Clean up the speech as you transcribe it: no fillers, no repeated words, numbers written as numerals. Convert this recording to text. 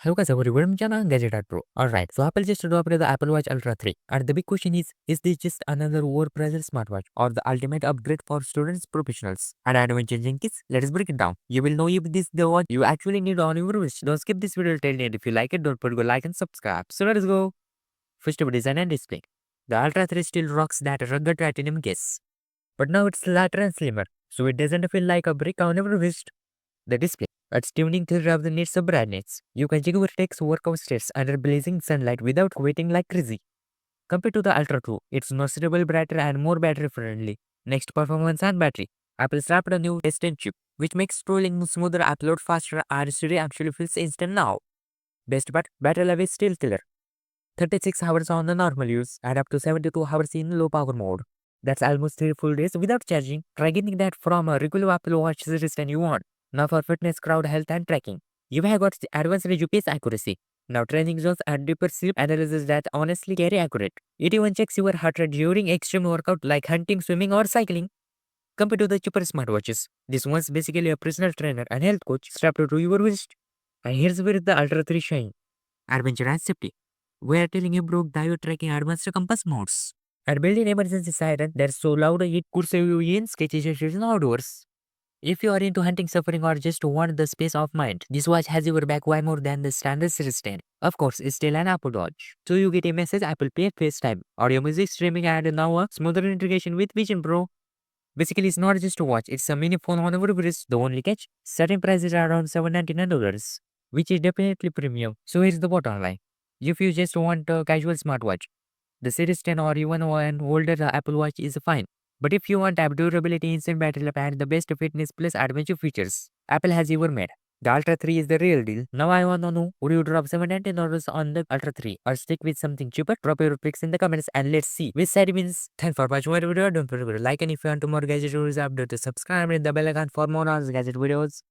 Hello guys, welcome to Gadget Pro. Alright, so Apple just dropped the Apple Watch Ultra 3. And the big question is this just another overpriced smartwatch or the ultimate upgrade for students professionals? And adventure junkies, let's break it down. You will know if this is the watch you actually need on your wish. Don't skip this video till the end. If you like it, don't forget to like and subscribe. So let's go. First up, design and display. The Ultra 3 still rocks that rugged titanium case. But now it's lighter and slimmer, so it doesn't feel like a brick on your wrist. The display. It's tuning to the needs of brightness. You can check your text workout states under blazing sunlight without waiting like crazy. Compared to the Ultra 2, it's noticeably brighter and more battery friendly. Next, performance and battery. Apple slapped a new S10 chip, which makes scrolling smoother, upload faster, and Siri actually feels instant now. Best part, battery life is still killer. 36 hours on the normal use and up to 72 hours in low power mode. That's almost 3 full days without charging. Try getting that from a regular Apple Watch system you want. Now for fitness, crowd health and tracking. You have got advanced GPS accuracy. Now training zones and deeper sleep analysis that honestly very accurate. It even checks your heart rate during extreme workout like hunting, swimming or cycling. Compared to the cheaper smartwatches, this one's basically a personal trainer and health coach strapped to your wrist. And here's where the Ultra 3 shine. Adventure and safety. We are telling you broke diode tracking advanced compass modes. And built-in emergency siren that's so loud it could save you in sketchy situations outdoors. If you are into hunting, suffering, or just want the space of mind, this watch has your back way more than the standard Series 10. Of course, it's still an Apple Watch. So you get a message, Apple Pay, FaceTime, audio music streaming, and now a smoother integration with Vision Pro. Basically, it's not just a watch, it's a mini phone on your wrist. The only catch, starting price is around $799, which is definitely premium. So here's the bottom line. If you just want a casual smartwatch, the Series 10 or even an older Apple Watch is fine. But if you want app durability, instant battery life, and the best fitness plus adventure features, Apple has your made. The Ultra 3 is the real deal. Now I wanna know, would you drop $799 on the Ultra 3 or stick with something cheaper? Drop your picks in the comments and let's see which side wins. Thanks for watching my video. Don't forget to like, and if you want more gadget videos, update, subscribe and hit the bell icon for more on gadget videos.